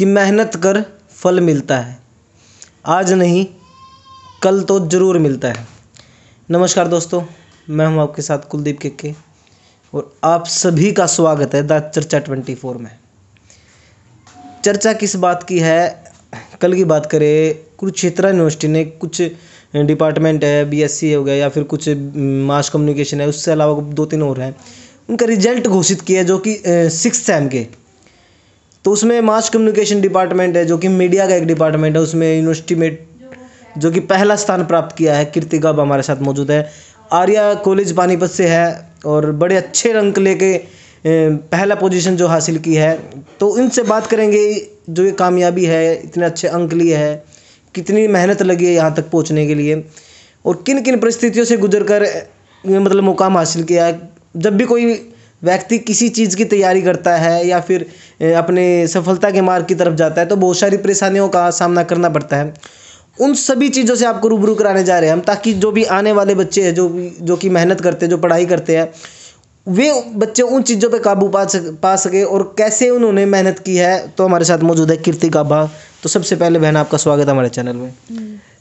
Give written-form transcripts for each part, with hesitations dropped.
कि मेहनत कर फल मिलता है, आज नहीं कल तो ज़रूर मिलता है। नमस्कार दोस्तों, मैं हूं आपके साथ कुलदीप के और आप सभी का स्वागत है द चर्चा 24 में। चर्चा किस बात की है? कल की बात करें, कुरुक्षेत्र यूनिवर्सिटी ने कुछ डिपार्टमेंट है, बीएससी हो गया या फिर कुछ मास कम्युनिकेशन है, उससे अलावा 2-3 और हैं, उनका रिजल्ट घोषित किया जो कि 6th सेम के। तो उसमें मास कम्युनिकेशन डिपार्टमेंट है जो कि मीडिया का एक डिपार्टमेंट है, उसमें यूनिवर्सिटी में जो कि पहला स्थान प्राप्त किया है कीर्ति गाबा हमारे साथ मौजूद है। आर्या कॉलेज पानीपत से है और बड़े अच्छे रैंक लेके पहला पोजीशन जो हासिल की है। तो इनसे बात करेंगे जो ये कामयाबी है, इतने अच्छे अंक लिए है, कितनी मेहनत लगी है यहाँ तक पहुँचने के लिए और किन किन परिस्थितियों से गुजर कर मतलब मुकाम हासिल किया है। जब भी कोई व्यक्ति किसी चीज़ की तैयारी करता है या फिर अपने सफलता के मार्ग की तरफ जाता है तो बहुत सारी परेशानियों का सामना करना पड़ता है। उन सभी चीज़ों से आपको रूबरू कराने जा रहे हैं हम, ताकि जो भी आने वाले बच्चे हैं जो कि मेहनत करते हैं, जो पढ़ाई करते हैं, वे बच्चे उन चीज़ों पे काबू पा सके और कैसे उन्होंने मेहनत की है। तो हमारे साथ मौजूद है कीर्ति गाबा। तो सबसे पहले बहन आपका स्वागत है हमारे चैनल में।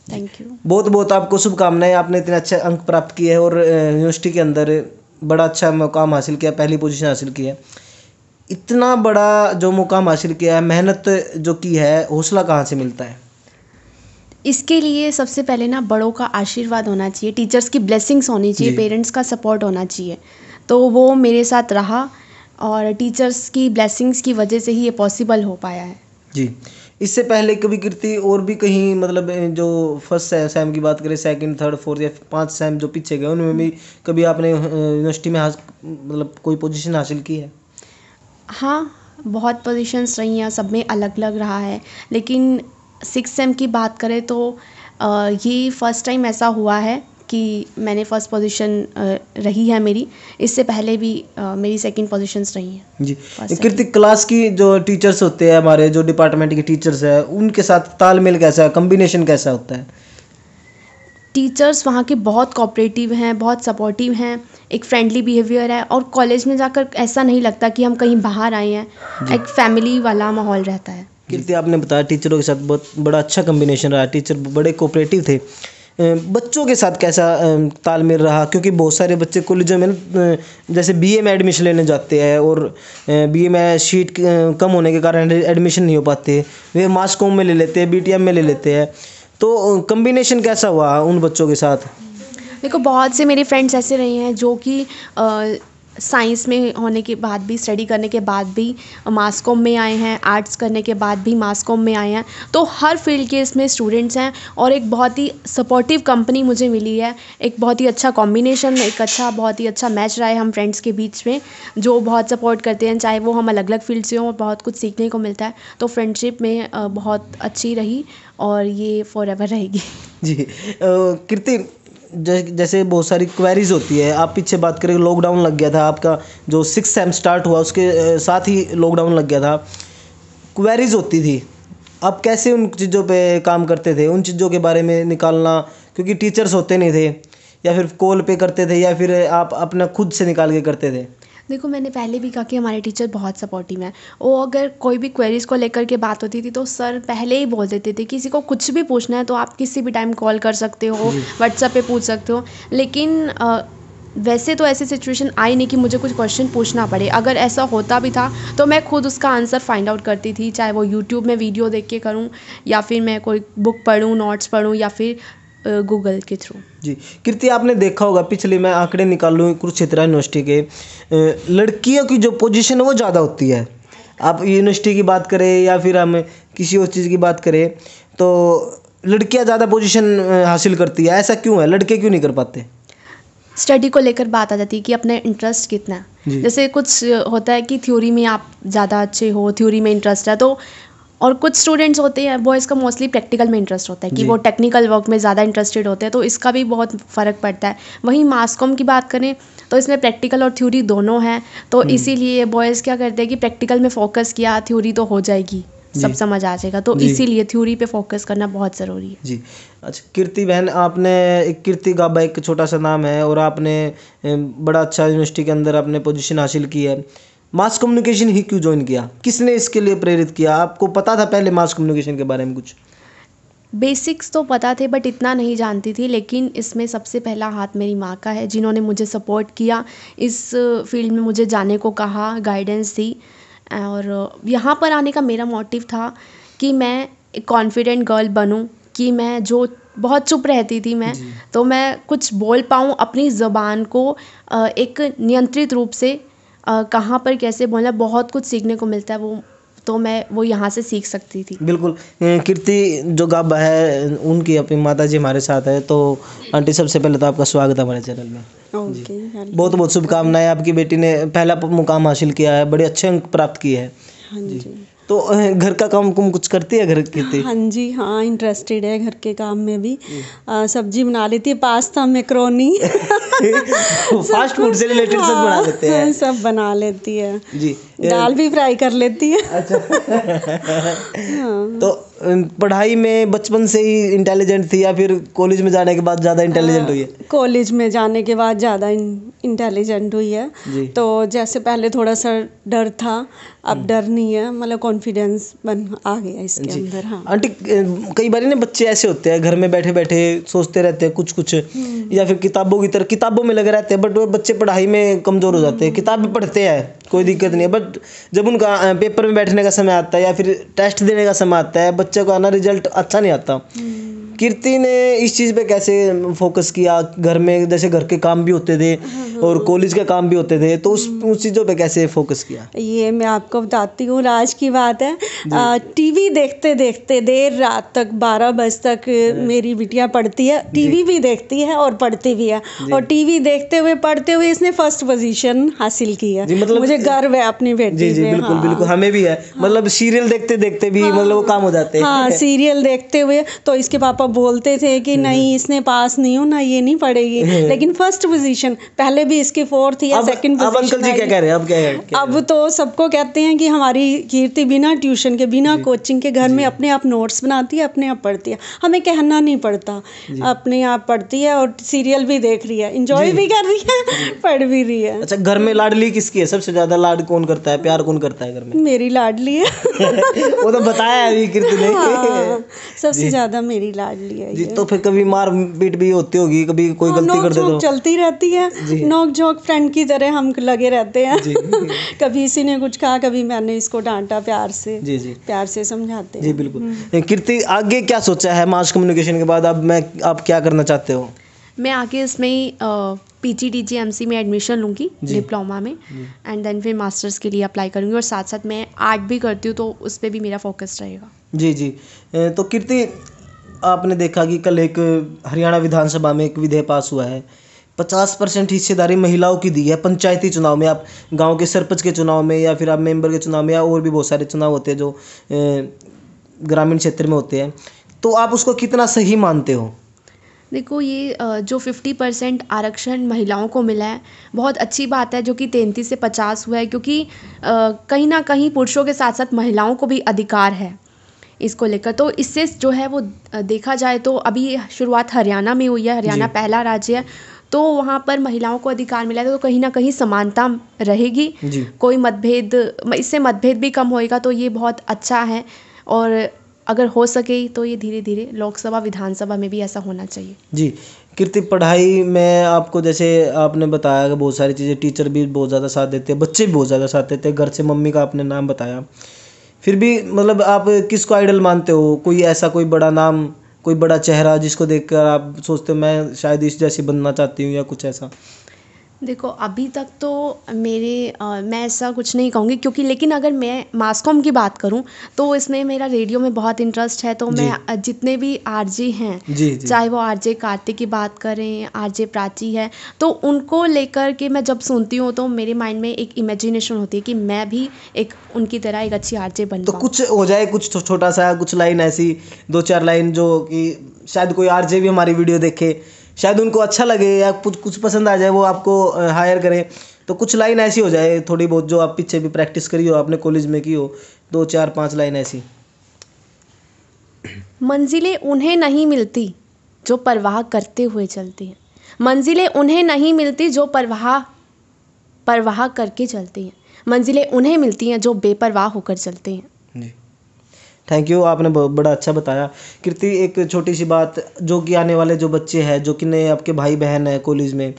Thank you. बहुत बहुत आपको शुभकामनाएं, आपने इतने अच्छे अंक प्राप्त किए हैं और यूनिवर्सिटी के अंदर बड़ा अच्छा मुकाम हासिल किया, पहली पोजीशन हासिल की है। इतना बड़ा जो मुकाम हासिल किया है, मेहनत जो की है, हौसला कहाँ से मिलता है? इसके लिए सबसे पहले ना बड़ों का आशीर्वाद होना चाहिए, टीचर्स की ब्लेसिंग्स होनी चाहिए, पेरेंट्स का सपोर्ट होना चाहिए। तो वो मेरे साथ रहा और टीचर्स की ब्लेसिंग्स की वजह से ही ये पॉसिबल हो पाया है। जी। इससे पहले कभी कीर्ति और भी कहीं मतलब जो फर्स्ट सेम की बात करें, सेकंड, थर्ड, फोर्थ या 5 सेम जो पीछे गए, उनमें भी कभी आपने यूनिवर्सिटी में मतलब कोई पोजीशन हासिल की है? हाँ, बहुत पोजीशंस रही हैं, सब में अलग अलग रहा है, लेकिन 6th सेम की बात करें तो ये फर्स्ट टाइम ऐसा हुआ है कि मैंने फर्स्ट पोजीशन रही है मेरी। इससे पहले भी मेरी सेकंड पोजीशंस रही हैं। जी कीर्ति, क्लास की जो टीचर्स होते हैं, हमारे जो डिपार्टमेंट के टीचर्स हैं, उनके साथ तालमेल कैसा है, कम्बिनेशन कैसा होता है? टीचर्स वहाँ के बहुत कोऑपरेटिव हैं, बहुत सपोर्टिव हैं, एक फ्रेंडली बिहेवियर है और कॉलेज में जाकर ऐसा नहीं लगता कि हम कहीं बाहर आए हैं, एक फैमिली वाला माहौल रहता है। कीर्ति, आपने बताया टीचरों के साथ बहुत बड़ा अच्छा कम्बिनेशन रहा, टीचर बड़े कोऑपरेटिव थे। बच्चों के साथ कैसा तालमेल रहा? क्योंकि बहुत सारे बच्चे कॉलेजों में जैसे बीए में एडमिशन लेने जाते हैं और बीए में सीट कम होने के कारण एडमिशन नहीं हो पाते, वे मास कॉम में ले लेते हैं, बीटीएम में ले लेते हैं। तो कम्बिनेशन कैसा हुआ उन बच्चों के साथ? देखो, बहुत से मेरे फ्रेंड्स ऐसे रहे हैं जो कि साइंस में होने के बाद भी, स्टडी करने के बाद भी मास कॉम में आए हैं, आर्ट्स करने के बाद भी मास कॉम में आए हैं। तो हर फील्ड के इसमें स्टूडेंट्स हैं और एक बहुत ही सपोर्टिव कंपनी मुझे मिली है, एक बहुत ही अच्छा कॉम्बिनेशन, एक अच्छा बहुत ही अच्छा मैच रहा है हम फ्रेंड्स के बीच में, जो बहुत सपोर्ट करते हैं, चाहे वो हम अलग अलग फील्ड से हों, और बहुत कुछ सीखने को मिलता है। तो फ्रेंडशिप में बहुत अच्छी रही और ये फॉरएवर रहेगी। जी कीर्ति, जैसे बहुत सारी क्वेरीज होती है, आप पीछे बात करें, लॉकडाउन लग गया था, आपका जो 6th सेम स्टार्ट हुआ उसके साथ ही लॉकडाउन लग गया था, क्वेरीज होती थी, आप कैसे उन चीज़ों पे काम करते थे, उन चीज़ों के बारे में निकालना? क्योंकि टीचर्स होते नहीं थे, या फिर कॉल पे करते थे, या फिर आप अपना खुद से निकाल के करते थे? देखो, मैंने पहले भी कहा कि हमारे टीचर बहुत सपोर्टिव हैं। वो अगर कोई भी क्वेरीज़ को लेकर के बात होती थी तो सर पहले ही बोल देते थे, किसी को कुछ भी पूछना है तो आप किसी भी टाइम कॉल कर सकते हो, व्हाट्सएप पे पूछ सकते हो। लेकिन वैसे तो ऐसी सिचुएशन आई नहीं कि मुझे कुछ क्वेश्चन पूछना पड़े। अगर ऐसा होता भी था तो मैं खुद उसका आंसर फाइंड आउट करती थी, चाहे वो यूट्यूब में वीडियो देख के करूँ या फिर मैं कोई बुक पढूँ, नोट्स पढूँ या फिर गूगल के थ्रू। जी कीर्ति, आपने देखा होगा, पिछले मैं आंकड़े निकाल लूँ कुरुक्षेत्र यूनिवर्सिटी के, लड़कियों की जो पोजीशन है वो ज़्यादा होती है। आप यूनिवर्सिटी की बात करें या फिर हम किसी और चीज़ की बात करें तो लड़कियां ज़्यादा पोजीशन हासिल करती है। ऐसा क्यों है, लड़के क्यों नहीं कर पाते? स्टडी को लेकर बात आ जाती है कि अपने इंटरेस्ट कितना है। जैसे कुछ होता है कि थ्योरी में आप ज़्यादा अच्छे हो, थ्योरी में इंटरेस्ट है, तो और कुछ स्टूडेंट्स होते हैं, बॉयज़ का मोस्टली प्रैक्टिकल में इंटरेस्ट होता है कि वो टेक्निकल वर्क में ज़्यादा इंटरेस्टेड होते हैं, तो इसका भी बहुत फ़र्क पड़ता है। वहीं मास कॉम की बात करें तो इसमें प्रैक्टिकल और थ्योरी दोनों हैं, तो इसीलिए बॉयज़ क्या करते हैं कि प्रैक्टिकल में फ़ोकस किया, थ्योरी तो हो जाएगी, सब समझ आ जाएगा, तो इसीलिए थ्योरी पे फोकस करना बहुत ज़रूरी है। जी अच्छा कीर्ति बहन, आपने एक कीर्ति गाबा एक छोटा सा नाम है और आपने बड़ा अच्छा यूनिवर्सिटी के अंदर आपने पोजीशन हासिल की है। मास कम्युनिकेशन ही क्यों ज्वाइन किया? किसने इसके लिए प्रेरित किया? आपको पता था पहले मास कम्युनिकेशन के बारे में कुछ? बेसिक्स तो पता थे बट इतना नहीं जानती थी, लेकिन इसमें सबसे पहला हाथ मेरी माँ का है, जिन्होंने मुझे सपोर्ट किया, इस फील्ड में मुझे जाने को कहा, गाइडेंस दी। और यहाँ पर आने का मेरा मोटिव था कि मैं एक कॉन्फिडेंट गर्ल बनूँ, कि मैं जो बहुत चुप रहती थी मैं, तो मैं कुछ बोल पाऊँ, अपनी ज़बान को एक नियंत्रित रूप से कहाँ पर कैसे बोलना, बहुत कुछ सीखने को मिलता है, वो तो मैं वो यहाँ से सीख सकती थी। बिल्कुल। कीर्ति जो गाबा है उनकी अपनी माता जी हमारे साथ है, तो आंटी सबसे पहले तो आपका स्वागत है हमारे चैनल में। ओके, बहुत बहुत शुभकामनाएं, आपकी बेटी ने पहला मुकाम हासिल किया है, बड़े अच्छे अंक प्राप्त किए हैं। हाँ जी। तो घर का काम कुम कुछ करती है घर कीर्ति? हाँ जी, हाँ, इंटरेस्टेड है घर के काम में भी। सब्जी बना लेती है, पास्ता, मैक्रोनी फास्ट फूड से रिलेटेड सब बना लेते हैं। हाँ, सब बना लेती है जी। दाल भी फ्राई कर लेती है। अच्छा। तो पढ़ाई में बचपन से ही इंटेलिजेंट थी या फिर कॉलेज में जाने के बाद ज़्यादा इंटेलिजेंट हुई है? कॉलेज में जाने के बाद ज़्यादा इंटेलिजेंट हुई है। जी। तो जैसे पहले थोड़ा सा डर था, अब डर नहीं है, मतलब कॉन्फिडेंस आ गया इसके अंदर। हाँ आंटी, कई बार ना बच्चे ऐसे होते हैं घर में बैठे बैठे सोचते रहते हैं कुछ कुछ, या फिर किताबों की तरह किताबों में लगे रहते हैं, बट वो बच्चे पढ़ाई में कमज़ोर हो जाते हैं। किताबें पढ़ते हैं, कोई दिक्कत नहीं है, बट जब उनका पेपर में बैठने का समय आता है या फिर टेस्ट देने का समय आता है, बच्चे को आना रिजल्ट अच्छा नहीं आता। कीर्ति ने इस चीज़ पे कैसे फोकस किया? घर में जैसे घर के काम भी होते थे और कॉलेज के काम भी होते थे, तो उस चीज़ों पे कैसे फोकस किया? ये मैं आपको बताती हूँ, आज की बात है। टीवी देखते देखते देर रात तक 12 बजे तक मेरी बिटिया पढ़ती है, टीवी भी देखती है और पढ़ती भी है, और टीवी देखते हुए पढ़ते हुए इसने फर्स्ट पोजीशन हासिल की है। मतलब मुझे गर्व है अपनी बेटी पे। जी बिल्कुल। हाँ। बिल्कुल, हमें भी है। मतलब सीरियल देखते देखते भी मतलब वो काम हो जाते हैं। हाँ, सीरियल देखते हुए तो इसके पापा बोलते थे कि नहीं, इसने पास नहीं होना, ये नहीं पढ़ेगी, लेकिन फर्स्ट पोजीशन, पहले भी इसकी 4th या 2nd अब अंकल जी क्या कह रहे हैं? अब क्या अब तो सबको कहते हैं कि हमारी कीर्ति बिना ट्यूशन के, बिना कोचिंग के घर में अपने आप नोट्स बनाती है, अपने आप पढ़ती है, हमें कहना नहीं पड़ता, अपने आप पढ़ती है और सीरियल भी देख रही है, एंजॉय भी कर रही है, पढ़ भी रही है। अच्छा, घर में लाडली किसकी है? सबसे ज्यादा लाड कौन करता है, प्यार कौन करता है घर में? मेरी लाडली है। वो तो बताया है अभी कीर्ति ने। हाँ, सबसे ज्यादा मेरी लाडली है जी। ये। तो फिर कभी मार पीट भी होती होगी, कभी कोई गलती कर दे तो? चलती रहती है, नोक झोंक फ्रेंड की तरह हम लगे रहते हैं। कभी इसी ने कुछ कहा, कभी मैंने इसको डांटा, प्यार से। जी। प्यार से समझाते हैं। जी बिल्कुल। कीर्ति, आगे क्या सोचा है मास कम्युनिकेशन के बाद? अब आप क्या करना चाहते हो? मैं आगे इसमें ही PGDGMC में एडमिशन लूँगी, डिप्लोमा में, एंड देन फिर मास्टर्स के लिए अप्लाई करूँगी, और साथ साथ मैं आर्ट भी करती हूँ, तो उस पर भी मेरा फोकस रहेगा। जी। तो कीर्ति, आपने देखा कि कल एक हरियाणा विधानसभा में एक विधेयक पास हुआ है, 50% हिस्सेदारी महिलाओं की दी है पंचायती चुनाव में। आप गांव के सरपंच के चुनाव में या फिर आप मेंबर के चुनाव में, या और भी बहुत सारे चुनाव होते हैं जो ग्रामीण क्षेत्र में होते हैं, तो आप उसको कितना सही मानते हो? देखो, ये जो 50% आरक्षण महिलाओं को मिला है, बहुत अच्छी बात है, जो कि 33 से 50 हुआ है, क्योंकि कहीं ना कहीं पुरुषों के साथ साथ महिलाओं को भी अधिकार है इसको लेकर। तो इससे जो है वो देखा जाए तो अभी शुरुआत हरियाणा में हुई है, हरियाणा पहला राज्य है, तो वहाँ पर महिलाओं को अधिकार मिला है, तो कहीं ना कहीं समानता रहेगी, कोई मतभेद, इससे मतभेद भी कम होएगा, तो ये बहुत अच्छा है। और अगर हो सके तो ये धीरे धीरे लोकसभा, विधानसभा में भी ऐसा होना चाहिए। जी। कीर्ति, पढ़ाई में आपको, जैसे आपने बताया कि बहुत सारी चीज़ें, टीचर भी बहुत ज़्यादा साथ देते हैं, बच्चे भी बहुत ज़्यादा साथ देते हैं, घर से मम्मी का आपने नाम बताया, फिर भी मतलब आप किसको आइडल मानते हो? कोई ऐसा कोई बड़ा नाम, कोई बड़ा चेहरा जिसको देखकर आप सोचते हो मैं शायद इस जैसी बनना चाहती हूँ, या कुछ ऐसा? देखो, अभी तक तो मैं ऐसा कुछ नहीं कहूँगी, क्योंकि लेकिन अगर मैं मास कॉम की बात करूँ तो इसमें मेरा रेडियो में बहुत इंटरेस्ट है, तो मैं जितने भी आरजे हैं, चाहे वो आरजे कार्तिक की बात करें, आरजे प्राची है, तो उनको लेकर के मैं जब सुनती हूँ तो मेरे माइंड में एक इमेजिनेशन होती है कि मैं भी एक उनकी तरह एक अच्छी आरजे बन तो कुछ हो जाए, कुछ छोटा सा, कुछ लाइन ऐसी 2-4 लाइन जो कि शायद कोई आरजे भी हमारी वीडियो देखे, शायद उनको अच्छा लगे या कुछ पसंद आ जाए, वो आपको हायर करें, तो कुछ लाइन ऐसी हो जाए थोड़ी बहुत, जो आप पीछे भी प्रैक्टिस करी हो, आपने कॉलेज में की हो, 2-4-5 लाइन ऐसी। मंजिलें उन्हें नहीं मिलती जो परवाह करते हुए चलती हैं, मंजिलें उन्हें नहीं मिलती जो परवाह करके चलती हैं, मंजिलें उन्हें मिलती हैं जो बेपरवाह होकर चलते हैं। जी, थैंक यू, आपने बड़ा अच्छा बताया। कीर्ति, एक छोटी सी बात, जो कि आने वाले जो बच्चे हैं, जो कि नए आपके भाई बहन हैं कॉलेज में,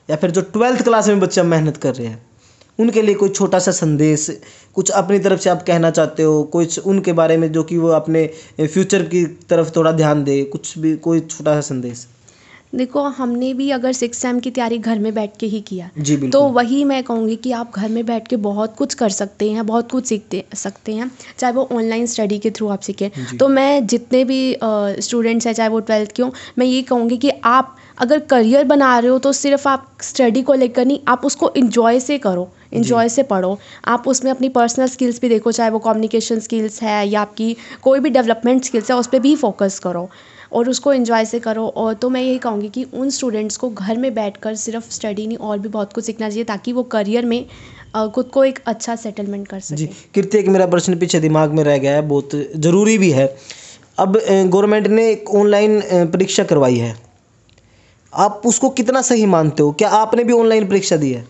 या फिर जो 12th क्लास में बच्चा मेहनत कर रहे हैं, उनके लिए कोई छोटा सा संदेश, कुछ अपनी तरफ से आप कहना चाहते हो, कुछ उनके बारे में जो कि वो अपने फ्यूचर की तरफ थोड़ा ध्यान दे, कुछ भी कोई छोटा सा संदेश? देखो, हमने भी अगर 6 सेम की तैयारी घर में बैठ के ही किया जी बिल्कुल। तो वही मैं कहूँगी कि आप घर में बैठ के बहुत कुछ कर सकते हैं, बहुत कुछ सीखते सकते हैं, चाहे वो ऑनलाइन स्टडी के थ्रू आप सीखें। तो मैं जितने भी स्टूडेंट्स हैं, चाहे वो 12th के हों, मैं ये कहूँगी कि आप अगर करियर बना रहे हो तो सिर्फ आप स्टडी को लेकर नहीं, आप उसको इंजॉय से करो, इंजॉय से पढ़ो। आप उसमें अपनी पर्सनल स्किल्स भी देखो, चाहे वो कम्युनिकेशन स्किल्स है या आपकी कोई भी डेवलपमेंट स्किल्स है, उस पर भी फोकस करो और उसको एंजॉय से करो। और तो मैं यही कहूँगी कि उन स्टूडेंट्स को घर में बैठकर सिर्फ स्टडी नहीं और भी बहुत कुछ सीखना चाहिए, ताकि वो करियर में खुद को एक अच्छा सेटलमेंट कर सके। जी कीर्ति, एक मेरा प्रश्न पीछे दिमाग में रह गया है, बहुत ज़रूरी भी है। अब गवर्नमेंट ने एक ऑनलाइन परीक्षा करवाई है, आप उसको कितना सही मानते हो? क्या आपने भी ऑनलाइन परीक्षा दी है?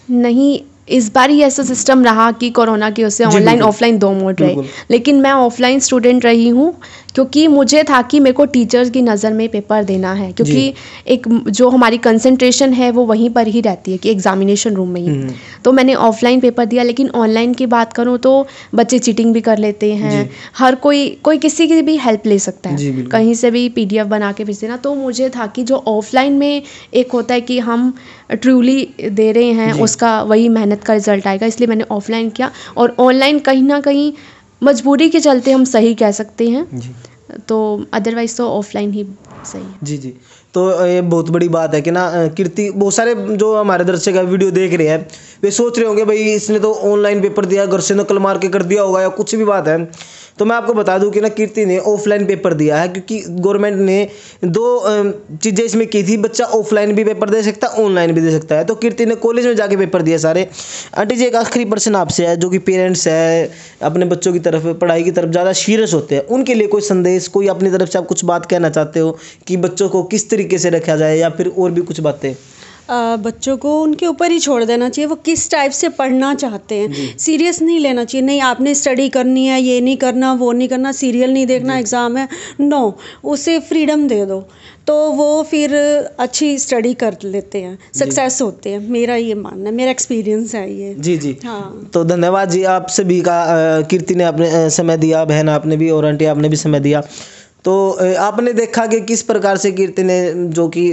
नहीं, इस बार ही ऐसा सिस्टम रहा कि कोरोना की वजह से ऑनलाइन बिल्कुल। ऑफलाइन 2 मोड रहे, बिल्कुल। लेकिन मैं ऑफलाइन स्टूडेंट रही हूँ क्योंकि मुझे था कि मेरे को टीचर्स की नज़र में पेपर देना है, क्योंकि एक जो हमारी कंसंट्रेशन है वो वहीं पर ही रहती है कि एग्जामिनेशन रूम में ही। तो मैंने ऑफलाइन पेपर दिया, लेकिन ऑनलाइन की बात करूँ तो बच्चे चीटिंग भी कर लेते हैं, हर कोई किसी की भी हेल्प ले सकता जी, है, बिल्कुल। कहीं से भी PDF बना के भेज देना। तो मुझे था कि जो ऑफलाइन में एक होता है कि हम ट्रूली दे रहे हैं, उसका वही मेहनत का रिजल्ट आएगा, इसलिए मैंने ऑफलाइन किया। और ऑनलाइन कहीं ना कहीं मजबूरी के चलते हम सही कह सकते हैं, तो अदरवाइज तो ऑफलाइन ही सही है। जी जी, तो ये बहुत बड़ी बात है कि ना कीर्ति, बहुत सारे जो हमारे दर्शक वीडियो देख रहे हैं वे सोच रहे होंगे भाई इसने तो ऑनलाइन पेपर दिया, घर से नकल मार के कर दिया होगा या कुछ भी बात है। तो मैं आपको बता दूं कि ना कीर्ति ने ऑफलाइन पेपर दिया है, क्योंकि गवर्नमेंट ने 2 चीज़ें इसमें की थी, बच्चा ऑफलाइन भी पेपर दे सकता है, ऑनलाइन भी दे सकता है। तो कीर्ति ने कॉलेज में जाके पेपर दिया सारे। आंटी जी, एक आखिरी प्रश्न आपसे है, जो कि पेरेंट्स है अपने बच्चों की तरफ, पढ़ाई की तरफ ज़्यादा सीरियस होते हैं, उनके लिए कोई संदेश, कोई अपनी तरफ से आप कुछ बात कहना चाहते हो कि बच्चों को किस तरीके से रखा जाए, या फिर और भी कुछ बातें? बच्चों को उनके ऊपर ही छोड़ देना चाहिए, वो किस टाइप से पढ़ना चाहते हैं, सीरियस नहीं लेना चाहिए। नहीं आपने स्टडी करनी है, ये नहीं करना, वो नहीं करना, सीरियल नहीं देखना, एग्ज़ाम है, नो, उसे फ्रीडम दे दो, तो वो फिर अच्छी स्टडी कर लेते हैं, सक्सेस होते हैं। मेरा ये मानना है, मेरा एक्सपीरियंस है ये। जी जी, हाँ। तो धन्यवाद जी, आप सभी का। कीर्ति ने अपने समय दिया, बहन आपने भी, और आंटी आपने भी समय दिया। तो आपने देखा कि किस प्रकार से कीर्ति ने, जो कि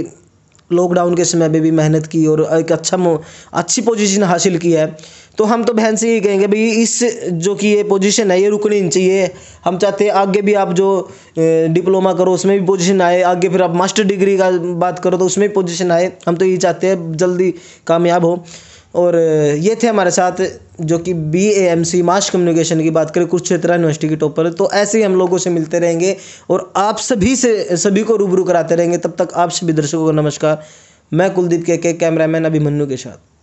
लॉकडाउन के समय में भी मेहनत की और एक अच्छी पोजीशन हासिल की है। तो हम तो बहन से यही कहेंगे भाई, इस जो कि ये पोजीशन है ये रुकनी नहीं चाहिए। हम चाहते हैं आगे भी आप जो डिप्लोमा करो उसमें भी पोजीशन आए, आगे फिर आप मास्टर डिग्री का बात करो तो उसमें भी पोजीशन आए। हम तो यही चाहते हैं जल्दी कामयाब हो। और ये थे हमारे साथ जो कि BAMC मास कम्युनिकेशन की बात करें, कुरुक्षेत्र यूनिवर्सिटी की टॉपर। तो ऐसे ही हम लोगों से मिलते रहेंगे और आप सभी को रूबरू कराते रहेंगे। तब तक आप सभी दर्शकों को नमस्कार। मैं कुलदीप के कैमरामैन अभिमन्यु के साथ।